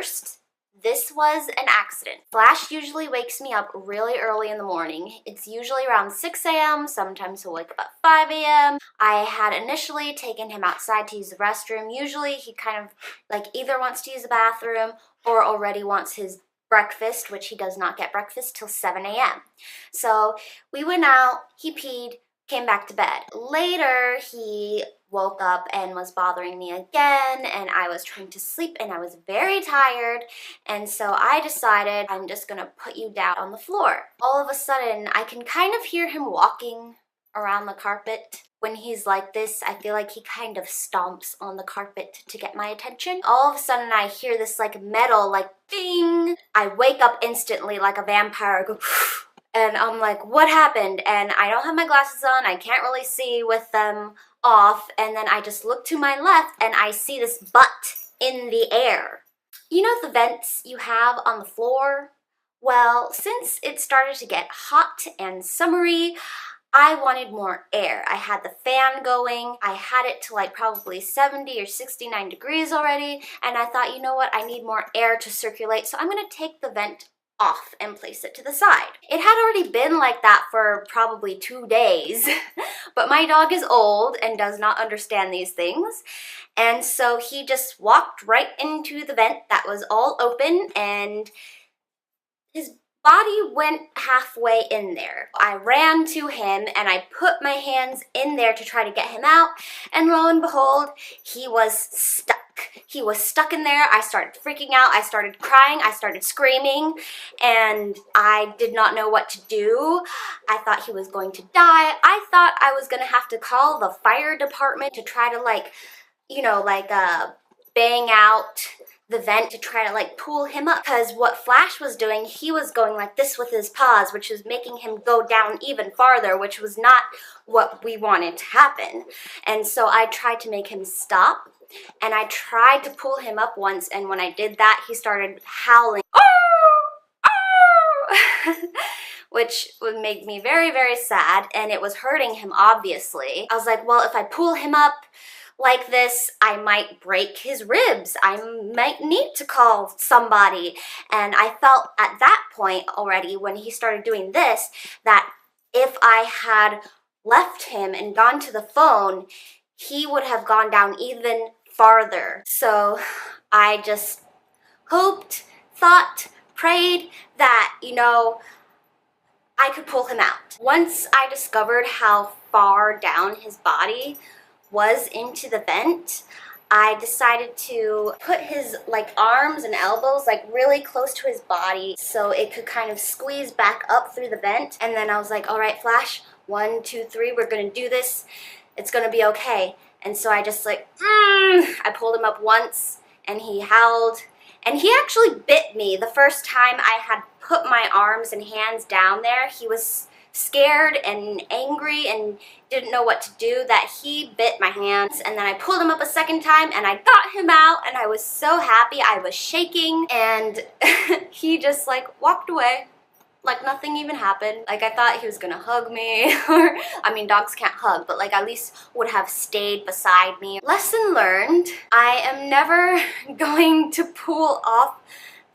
first, this was an accident. Flash usually wakes me up really early in the morning. It's usually around 6 a.m., sometimes he'll wake up at 5 a.m. I had initially taken him outside to use the restroom. Usually he kind of like either wants to use the bathroom or already wants his breakfast, which he does not get breakfast till 7 a.m. So we went out, he peed, came back to bed. Later, he woke up and was bothering me again, and I was trying to sleep and I was very tired, and so I decided I'm just gonna put you down on the floor. All of a sudden, I can kind of hear him walking around the carpet. When he's like this, I feel like he kind of stomps on the carpet to get my attention. All of a sudden, I hear this like metal, like ding. I wake up instantly like a vampire, I go and I'm like, what happened? And I don't have my glasses on, I can't really see with them off, and then I just look to my left and I see this butt in the air. You know the vents you have on the floor? Well, since it started to get hot and summery, I wanted more air. I had the fan going, I had it to like probably 70 or 69 degrees already, and I thought, you know what, I need more air to circulate, so I'm gonna take the vent off and place it to the side. It had already been like that for probably 2 days, but my dog is old and does not understand these things, and so he just walked right into the vent that was all open, and his body went halfway in there. I ran to him and I put my hands in there to try to get him out, and lo and behold, he was stuck. He was stuck in there. I started freaking out. I started crying. I started screaming, and I did not know what to do. I thought he was going to die. I thought I was going to have to call the fire department to try to bang out the vent to try to like pull him up, because what Flash was doing, he was going like this with his paws, which was making him go down even farther, which was not what we wanted to happen. And so I tried to make him stop, and I tried to pull him up once, and when I did that, he started howling, oh, oh! Which would make me very, very sad, and it was hurting him, obviously. I was like, well, if I pull him up like this, I might break his ribs. I might need to call somebody. And I felt at that point already, when he started doing this, that if I had left him and gone to the phone, he would have gone down even farther. So I just hoped, thought, prayed that, you know, I could pull him out. Once I discovered how far down his body was into the vent, I decided to put his like arms and elbows like really close to his body so it could kind of squeeze back up through the vent. And then I was like, all right, Flash, 1, 2, 3, we're gonna do this. It's gonna be okay. And so I just like, I pulled him up once and he howled, and he actually bit me. The first time I had put my arms and hands down there, he was scared and angry and didn't know what to do, that he bit my hands. And then I pulled him up a second time and I got him out, and I was so happy. I was shaking, and he just like walked away like nothing even happened. Like I thought he was gonna hug me, or I mean, dogs can't hug, but like at least would have stayed beside me. Lesson learned, I am never going to pull off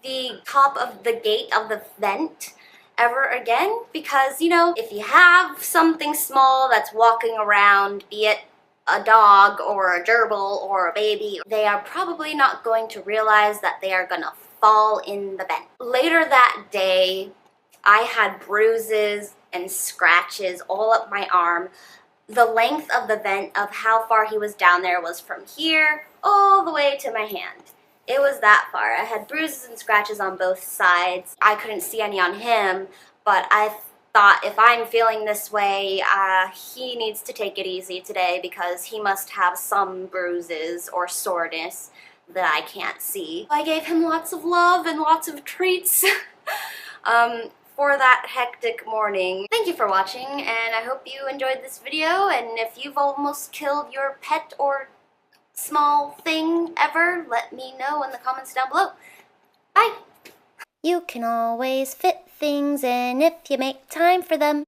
the top of the gate of the vent ever again, because, you know, if you have something small that's walking around, be it a dog or a gerbil or a baby, they are probably not going to realize that they are gonna fall in the vent. Later that day, I had bruises and scratches all up my arm. The length of the vent of how far he was down there was from here all the way to my hand. It was that far. I had bruises and scratches on both sides. I couldn't see any on him, but I thought if I'm feeling this way, he needs to take it easy today, because he must have some bruises or soreness that I can't see. I gave him lots of love and lots of treats for that hectic morning. Thank you for watching, and I hope you enjoyed this video, and if you've almost killed your pet or small thing ever, let me know in the comments down below. Bye! You can always fit things in if you make time for them.